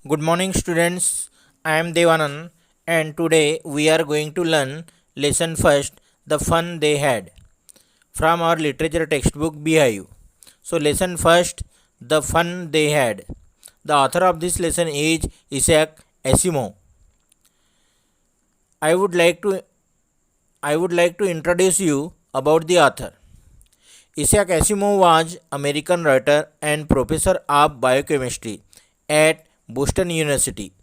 Good morning, students. I am Devanand, and today we are going to learn lesson first, the fun they had, from our literature textbook Beehive. So, lesson first, the fun they had. The author of this lesson is Isaac Asimov. I would like to introduce you about the author. Isaac Asimov was American writer and professor of biochemistry at Boston University.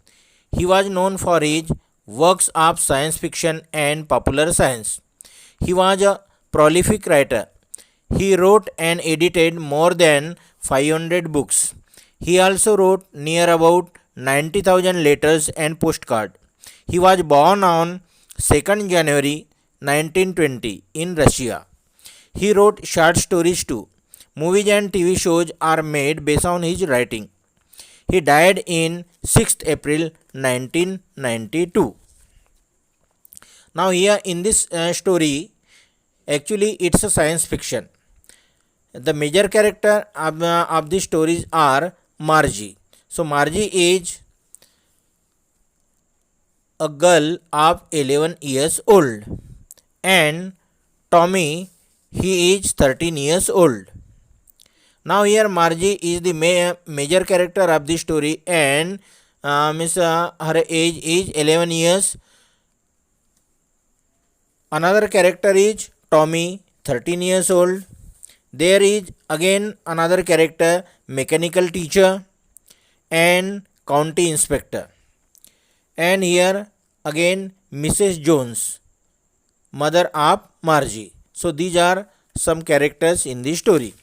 He was known for his works of science fiction and popular science. He was a prolific writer. He wrote and edited more than 500 books. He also wrote near about 90,000 letters and postcards. He was born on 2nd January 1920 in Russia. He wrote short stories too. Movies and TV shows are made based on his writing. He died in 6th April 1992. Now here in this story, actually it's a science fiction. The major character of the stories are Margie. So Margie is a girl of 11 years old, and Tommy, he is 13 years old. Now here Margie is the major character of the story, and her age is 11 years. Another character is Tommy, 13 years old. There is again another character, mechanical teacher and county inspector. And here again Mrs. Jones, mother of Margie. So these are some characters in the story.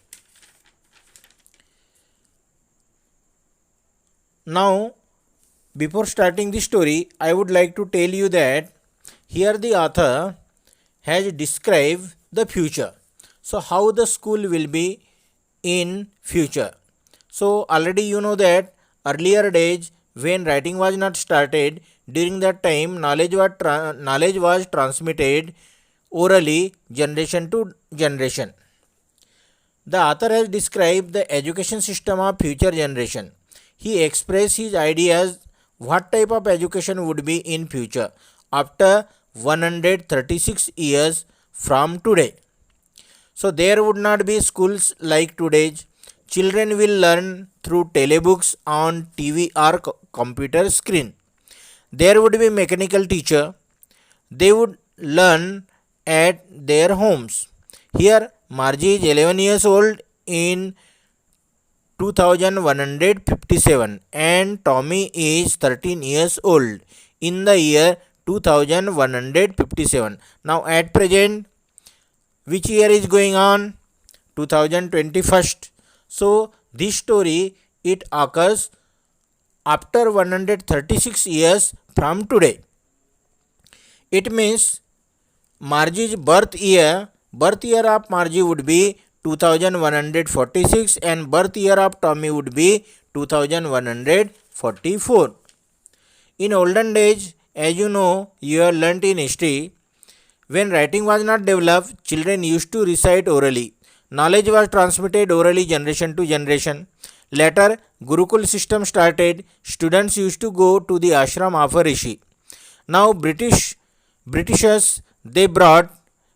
Now, before starting the story, I would like to tell you that here the author has described the future. So how the school will be in future. So already you know that earlier days when writing was not started, during that time knowledge was transmitted orally generation to generation. The author has described the education system of future generation. He expressed his ideas what type of education would be in future after 136 years from today. So there would not be schools like today's. Children will learn through telebooks on TV or computer screen. There would be mechanical teacher. They would learn at their homes. Here Margie is 11 years old in 2157 and Tommy is 13 years old in the year 2157. Now at present, which year is going on? 2021. So this story, it occurs after 136 years from today. It means Margie's birth year of Margie would be 2146 and birth year of Tommy would be 2144. In olden days, as you know, you have learnt in history, when writing was not developed, children used to recite orally. Knowledge was transmitted orally generation to generation. Later, Gurukul system started. Students used to go to the ashram of a rishi. Now Britishers, they brought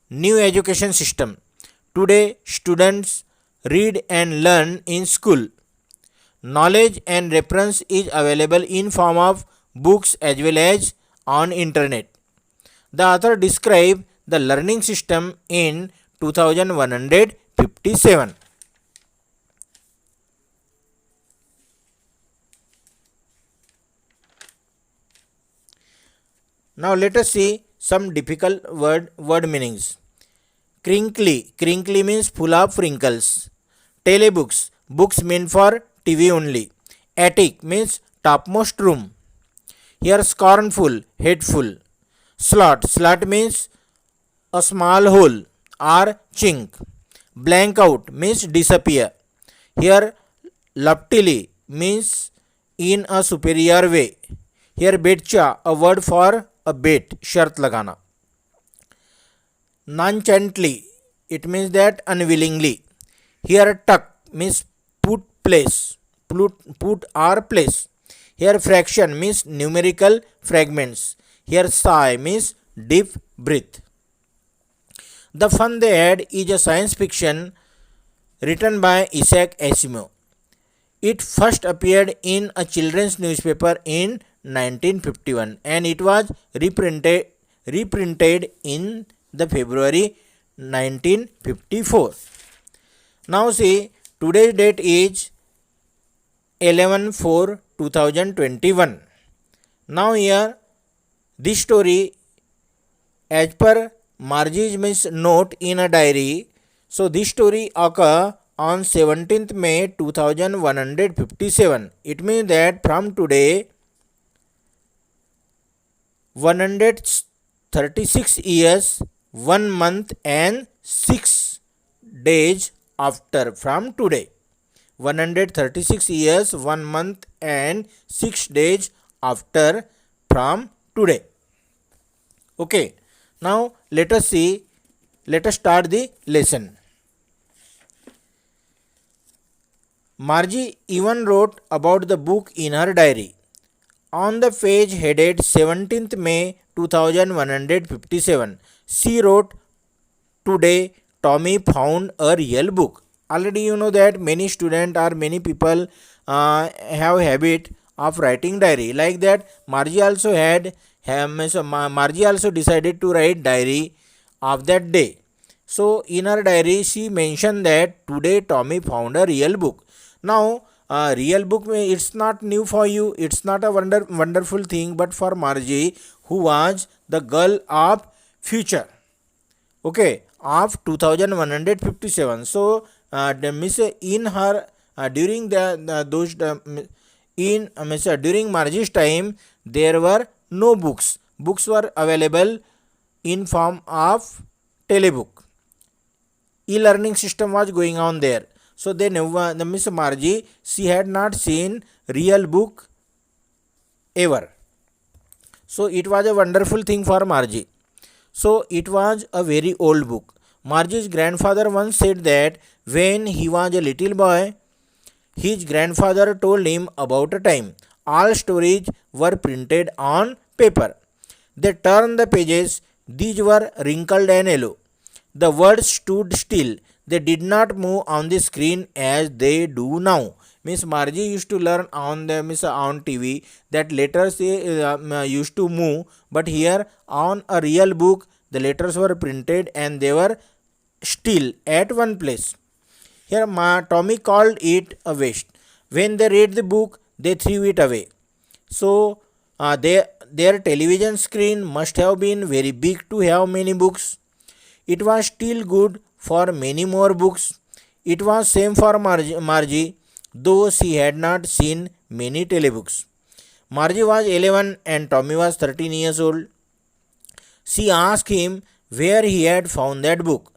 new education system. Today, students read and learn in school. Knowledge and reference is available in form of books as well as on internet. The author described the learning system in 2157. Now let us see some difficult word meanings. Crinkly means full of wrinkles. Telebooks, books meant for TV only. Attic means topmost room. Here scornful, hateful. Slot means a small hole or chink. Blank out means disappear. Here loftily means in a superior way. Here betcha, a word for a bet, shart lagana. Nonchalantly, it means that unwillingly. Here tuck means put or place. Here fraction means numerical fragments. Here sigh means deep breath. The Fun They Had is a science fiction written by Isaac Asimov. It first appeared in a children's newspaper in 1951 and it was reprinted in the February 1954. Now see, today's date is 11/4/2021. Now here this story as per Margie's Miss note in a diary. So this story occur on 17th May 2157. It means that from today 136 years, 1 month and 6 days after from today. 136 years, 1 month and 6 days after from today. Okay. Now let us start the lesson. Margie even wrote about the book in her diary. On the page headed 17th May 2157, she wrote, "Today Tommy found a real book." Already you know that many students or many people have habit of writing diary. Like that, Margie also Margie also decided to write diary of that day. So in her diary, she mentioned that today Tommy found a real book. Now, real book, it's not new for you. It's not a wonderful thing, but for Margie, who was the girl of future, okay, of 2157. So, in her during during Margie's time, there were no books. Books were available in form of telebook. E-learning system was going on there. So they never, the Miss Margie, she had not seen real book ever. So it was a wonderful thing for Margie. So it was a very old book. Margie's grandfather once said that when he was a little boy, his grandfather told him about a time all stories were printed on paper. They turned the pages, these were wrinkled and yellow. The words stood still. They did not move on the screen as they do now. Miss Margie used to learn on the on TV that letters used to move, but here on a real book the letters were printed and they were still at one place. Here Tommy called it a waste. When they read the book, they threw it away. So their television screen must have been very big to have many books. It was still good for many more books. It was same for Margie, though she had not seen many telebooks. Margie was 11 and Tommy was 13 years old. She asked him where he had found that book.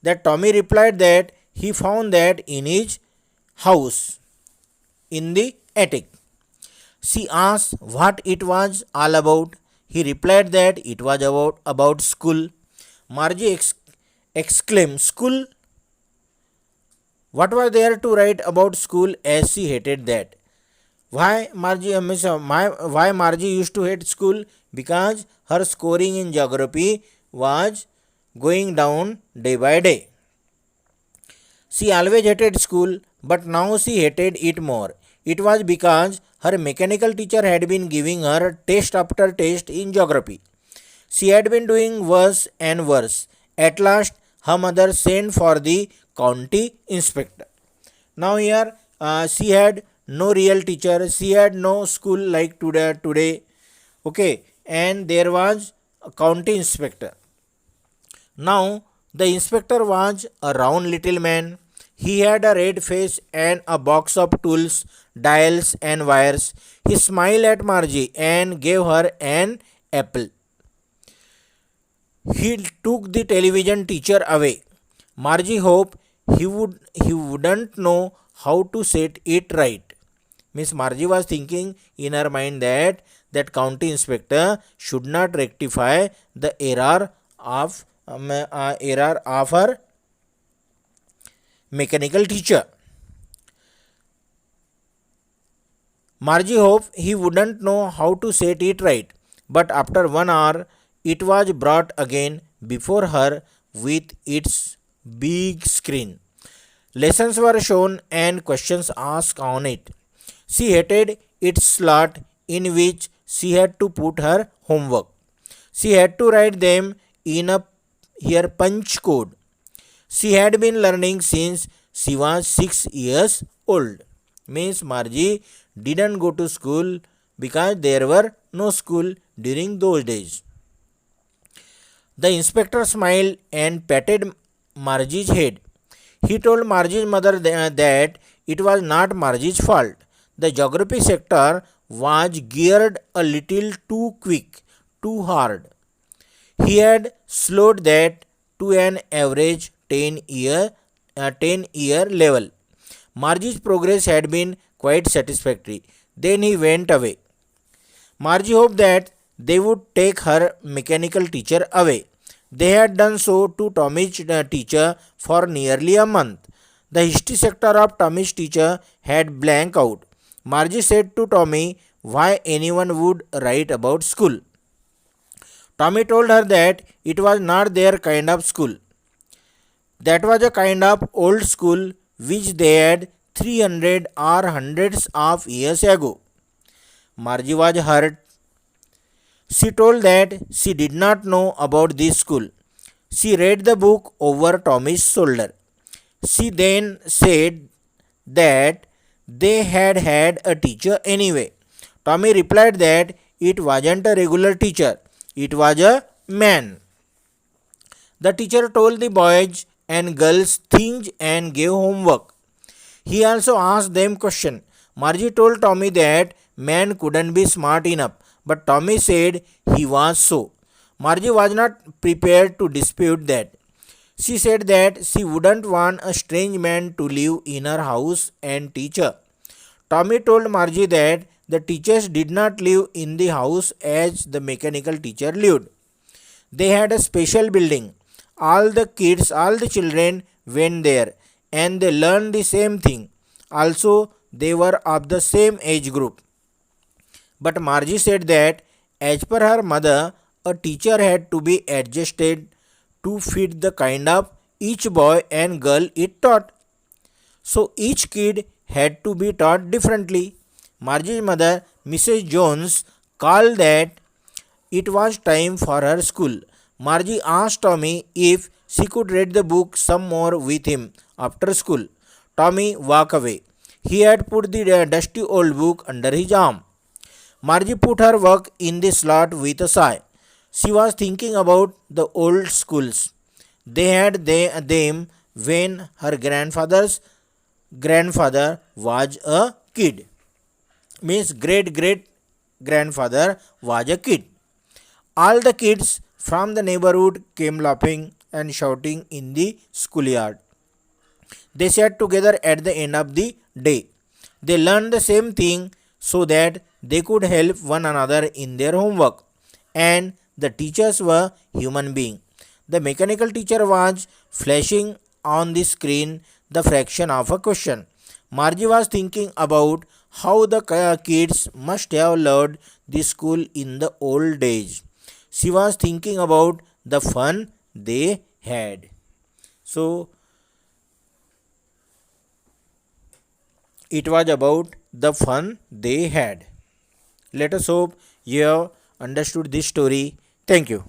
That Tommy replied that he found that in his house, in the attic. She asked what it was all about. He replied that it was about school. Margie exclaimed, "School? What was there to write about school?" as she hated that. Why Margie used to hate school? Because her scoring in geography was going down day by day. She always hated school, but now she hated it more. It was because her mechanical teacher had been giving her test after test in geography. She had been doing worse and worse. At last, her mother sent for the county inspector. Now here, she had no real teacher. She had no school like today. Okay, and there was a county inspector. Now, the inspector was a round little man. He had a red face and a box of tools, dials, and wires. He smiled at Margie and gave her an apple. He took the television teacher away. Margie hoped he wouldn't know how to set it right. Miss Margie was thinking in her mind that county inspector should not rectify the error of her mechanical teacher. Margie hoped he wouldn't know how to set it right, but after 1 hour, it was brought again before her with its big screen. Lessons were shown and questions asked on it. She hated its slot in which she had to put her homework. She had to write them in a her punch code. She had been learning since she was 6 years old. Means Margie didn't go to school because there were no school during those days. The inspector smiled and patted Margie's head. He told Margie's mother that it was not Margie's fault. The geography sector was geared a little too quick, too hard. He had slowed that to an average 10 year level. Margie's progress had been quite satisfactory. Then he went away. Margie hoped that they would take her mechanical teacher away. They had done so to Tommy's teacher for nearly a month. The history sector of Tommy's teacher had blank out. Margie said to Tommy why anyone would write about school. Tommy told her that it was not their kind of school. That was a kind of old school which they had 300 or hundreds of years ago. Margie was hurt. She told that she did not know about this school. She read the book over Tommy's shoulder. She then said that they had had a teacher anyway. Tommy replied that it wasn't a regular teacher, it was a man. The teacher told the boys and girls things and gave homework. He also asked them questions. Margie told Tommy that man couldn't be smart enough, but Tommy said he was so. Margie was not prepared to dispute that. She said that she wouldn't want a strange man to live in her house and teach her. Tommy told Margie that the teachers did not live in the house as the mechanical teacher lived. They had a special building. All the children went there and they learned the same thing. Also, they were of the same age group. But Margie said that, as per her mother, a teacher had to be adjusted to fit the kind of each boy and girl it taught. So each kid had to be taught differently. Margie's mother, Mrs. Jones, called that it was time for her school. Margie asked Tommy if she could read the book some more with him after school. Tommy walked away. He had put the dusty old book under his arm. Margie put her work in the slot with a sigh. She was thinking about the old schools. They had them when her grandfather's grandfather was a kid. Means great great grandfather was a kid. All the kids from the neighborhood came laughing and shouting in the schoolyard. They sat together at the end of the day. They learned the same thing so that they could help one another in their homework. And the teachers were human beings. The mechanical teacher was flashing on the screen the fraction of a question. Margie was thinking about how the kids must have loved the school in the old days. She was thinking about the fun they had. So, it was about the fun they had. Let us hope you have understood this story. Thank you.